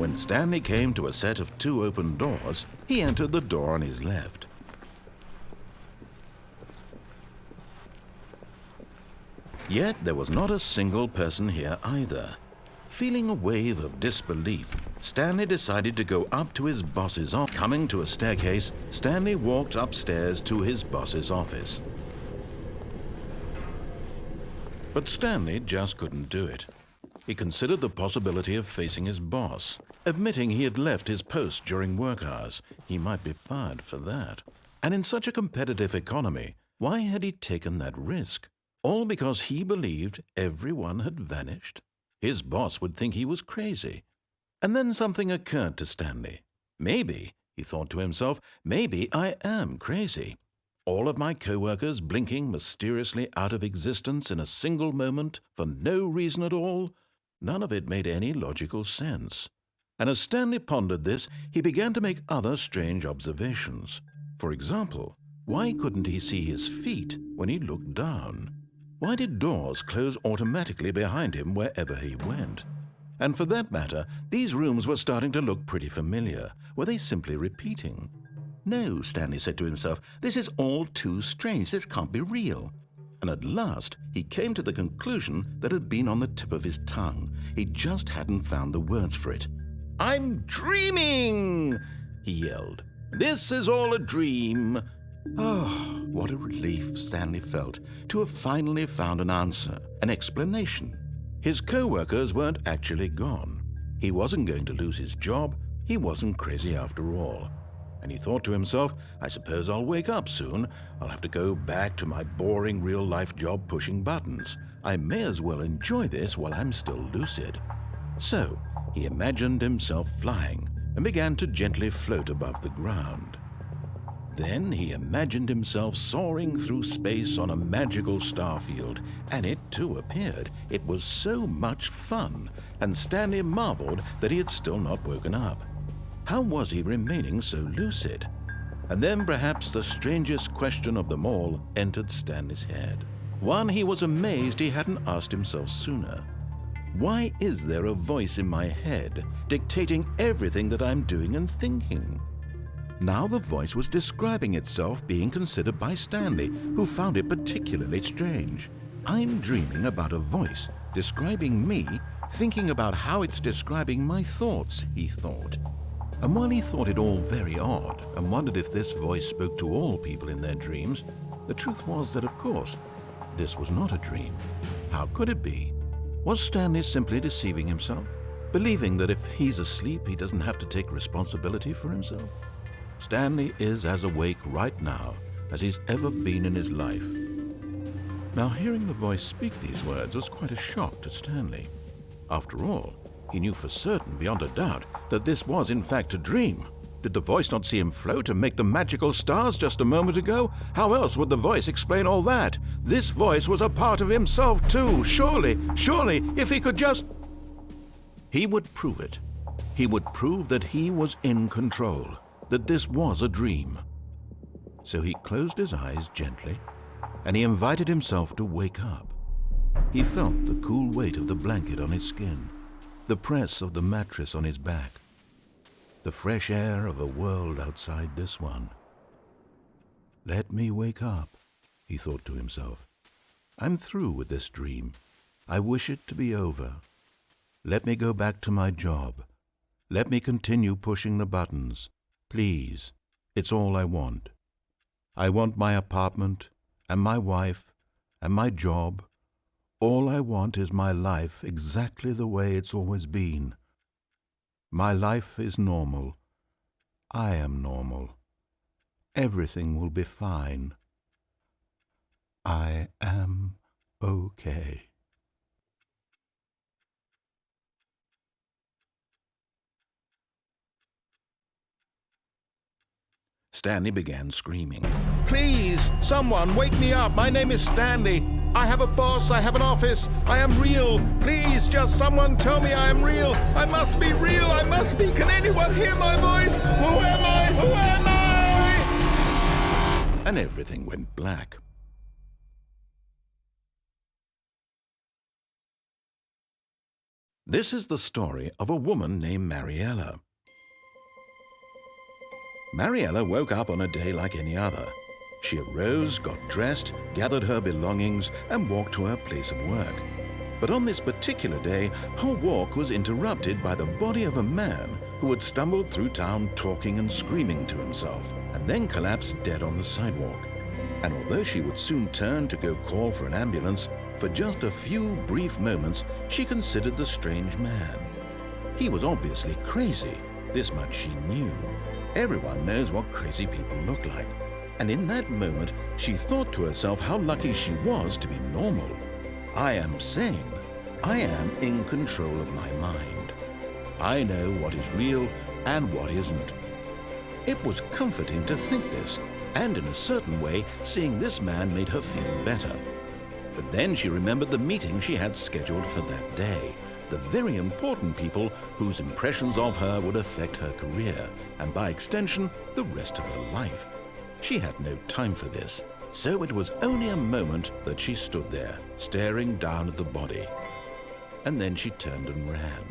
When Stanley came to a set of 2 open doors, he entered the door on his left. Yet there was not a single person here either. Feeling a wave of disbelief, Stanley decided to go up to his boss's office. Coming to a staircase, Stanley walked upstairs to his boss's office. But Stanley just couldn't do it. He considered the possibility of facing his boss. Admitting he had left his post during work hours, he might be fired for that. And in such a competitive economy, why had he taken that risk? All because he believed everyone had vanished? His boss would think he was crazy. And then something occurred to Stanley. Maybe, he thought to himself, maybe I am crazy. All of my co-workers blinking mysteriously out of existence in a single moment for no reason at all? None of it made any logical sense. And as Stanley pondered this, he began to make other strange observations. For example, why couldn't he see his feet when he looked down? Why did doors close automatically behind him wherever he went? And for that matter, these rooms were starting to look pretty familiar. Were they simply repeating? No, Stanley said to himself, this is all too strange. This can't be real. And at last, he came to the conclusion that had been on the tip of his tongue. He just hadn't found the words for it. "I'm dreaming!" he yelled. "This is all a dream." Oh, what a relief Stanley felt to have finally found an answer, an explanation. His co-workers weren't actually gone. He wasn't going to lose his job. He wasn't crazy after all. And he thought to himself, I suppose I'll wake up soon. I'll have to go back to my boring real-life job pushing buttons. I may as well enjoy this while I'm still lucid. So he imagined himself flying and began to gently float above the ground. Then he imagined himself soaring through space on a magical starfield, and it too appeared. It was so much fun, and Stanley marveled that he had still not woken up. How was he remaining so lucid? And then perhaps the strangest question of them all entered Stanley's head. One he was amazed he hadn't asked himself sooner. Why is there a voice in my head dictating everything that I'm doing and thinking? Now the voice was describing itself being considered by Stanley, who found it particularly strange. I'm dreaming about a voice describing me, thinking about how it's describing my thoughts, he thought. And while he thought it all very odd and wondered if this voice spoke to all people in their dreams, the truth was that, of course, this was not a dream. How could it be? Was Stanley simply deceiving himself, believing that if he's asleep, he doesn't have to take responsibility for himself? Stanley is as awake right now as he's ever been in his life. Now, hearing the voice speak these words was quite a shock to Stanley. After all, he knew for certain, beyond a doubt, that this was in fact a dream. Did the voice not see him float and make the magical stars just a moment ago? How else would the voice explain all that? This voice was a part of himself too. Surely, if he could just... He would prove it. He would prove that he was in control, that this was a dream. So he closed his eyes gently, and he invited himself to wake up. He felt the cool weight of the blanket on his skin, the press of the mattress on his back, the fresh air of a world outside this one. Let me wake up, he thought to himself. I'm through with this dream. I wish it to be over. Let me go back to my job. Let me continue pushing the buttons. Please, it's all I want. I want my apartment and my wife and my job. All I want is my life exactly the way it's always been. My life is normal. I am normal. Everything will be fine. I am okay. Stanley began screaming. Please, someone, wake me up. My name is Stanley. I have a boss. I have an office. I am real. Please, just someone tell me I am real. I must be real. I must be. Can anyone hear my voice? Who am I? Who am I? And everything went black. This is the story of a woman named Mariella. Mariella woke up on a day like any other. She arose, got dressed, gathered her belongings, and walked to her place of work. But on this particular day, her walk was interrupted by the body of a man who had stumbled through town talking and screaming to himself, and then collapsed dead on the sidewalk. And although she would soon turn to go call for an ambulance, for just a few brief moments she considered the strange man. He was obviously crazy, this much she knew. Everyone knows what crazy people look like. And in that moment, she thought to herself how lucky she was to be normal. I am sane. I am in control of my mind. I know what is real and what isn't. It was comforting to think this, and in a certain way, seeing this man made her feel better. But then she remembered the meeting she had scheduled for that day, the very important people whose impressions of her would affect her career, and by extension, the rest of her life. She had no time for this, so it was only a moment that she stood there, staring down at the body. And then she turned and ran.